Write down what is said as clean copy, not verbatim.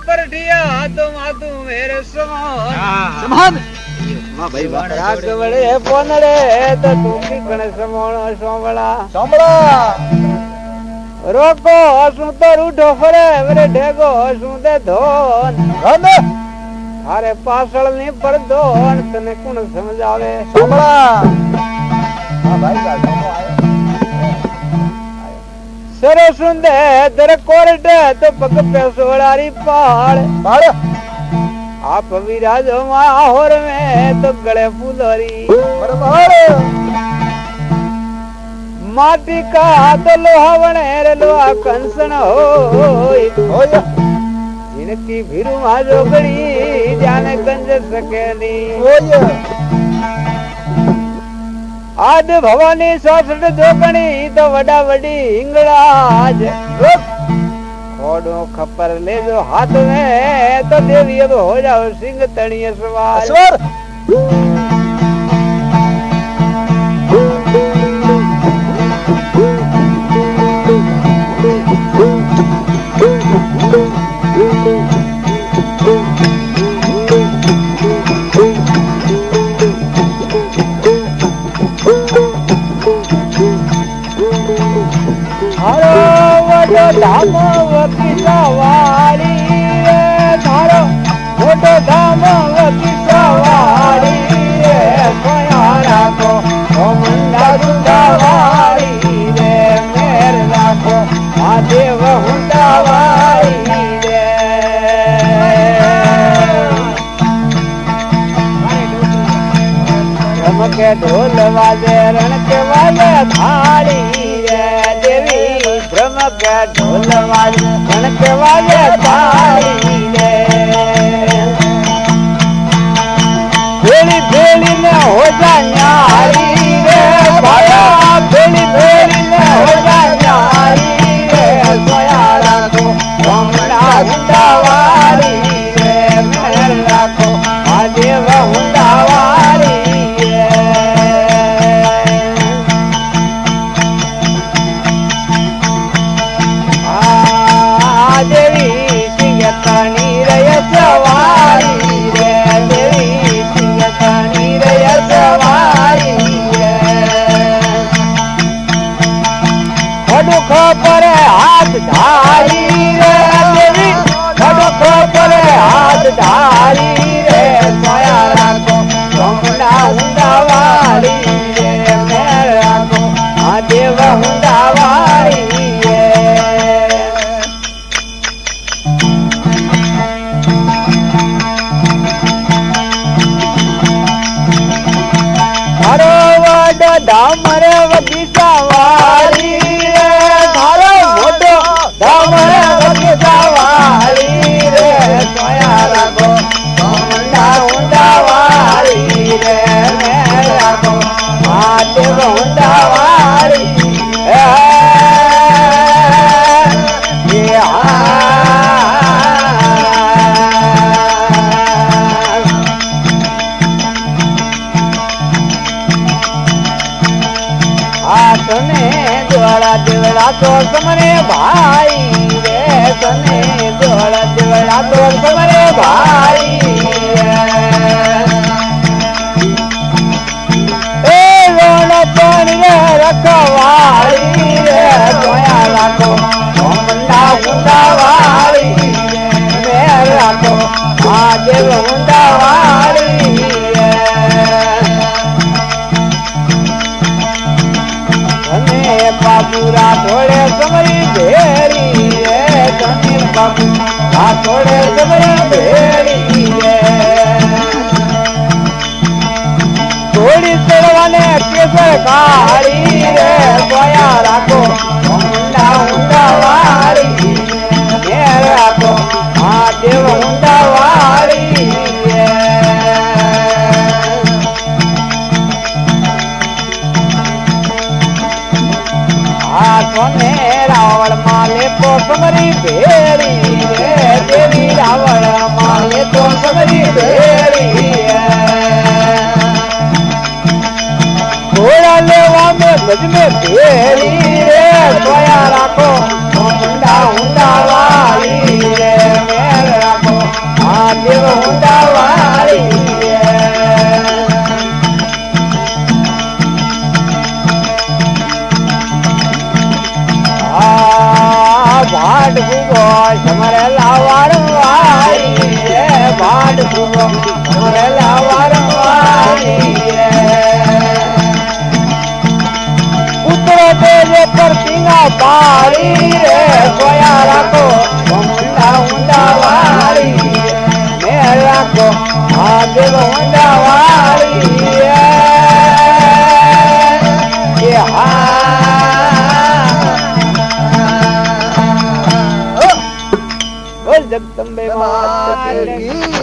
પરઠિયા હાથો માથું મેરે સમાન સમાન વાહ ભાઈ વાહ રાગ વડે પોનડે તો તું કણ સમોણો સોમળા સાંભળો રોકો હસું તો રૂઠો ફરે વરે ઢેગો હસું તે ધોન અરે પાછળ ની પડદો તને કોણ સમજાવે સાંભળા હા ભાઈ સાંભળો સરસુંદે દર કોરટ તો પગ પે સોળારી પાળ બાળ आप विराज माहौर में तो गले फुलरी बराबर माटी का हाथ लोहा वणे लोहा कंसन हो जिनकी भीरू जोगड़ी जाने गंज सकेली आद भवानी 66 जोगणी तो वडा वडी हिंगड़ाज खोडो खपर ले जो हाथ में तो देवी अब हो जाओ सिंह तणिय सवार धाम वकीसवाड़ी थारो मोटो धाम वकीसवाड़ी सोयारा को मंडा गुंडावाड़ी रे मेर राखो महादेव हुंडावाड़ी रे के ढोल वाजे रण के वाजे थाली रे देवी ब्रह्म के ढोल वाजे रण के वाजे थाली रे भेली भेली में हो जा न्यारी रे भाया भेली भेली में हो जा न्यारी रे सोयारा को बमड़ा हुंडावारी रे मेर राखो महादेव हुंडावारी पर हाथ धारी रे देवी खड़ो पर हाथ धारी रे सोयारा को बमड़ा हुंडावारी रे मेरा को महादेव हुंडावारी हरो वड धामर वकीसवारी सोयारा को हुंडा हुंडावारी रे मेरा को महादेव हुंडावारी तने द्वारा देवड़ा तो समरे भाई रे तने द्वारा देवड़ा तो समरे भाई ए रोन पानी रखवारी रे सोयारा को हुंडा हुंडावारी मेरा को महादेव हुंडावारी बाबूरा थोड़े समरी भेरी रे तने बाबूरा थोड़े समरी भेरी रे थोड़ी चढ़वाने केसर काली रे सोयारा को हुंडा हुंडावारी मेरा को महादेव हुंडावारी सोने रावण माले तो समरी भेरी रे देवी रावण माले तो समरी भेरी घोड़ा लेवा में भज में भेरी रे सोयारा को हुंडा हुंडावारी रे मेरा સમરેલા વારંવારી રે ભાડ સુરો સમરેલા વારંવારી રે પુત્ર તેજે પર સિંગા પારી રે સોયા રાખો ઊંડા ઊંડા વાળી મેં રાખો આ દેવ ઊંડા વાળી એ હા બોલ જગદંબે માત કી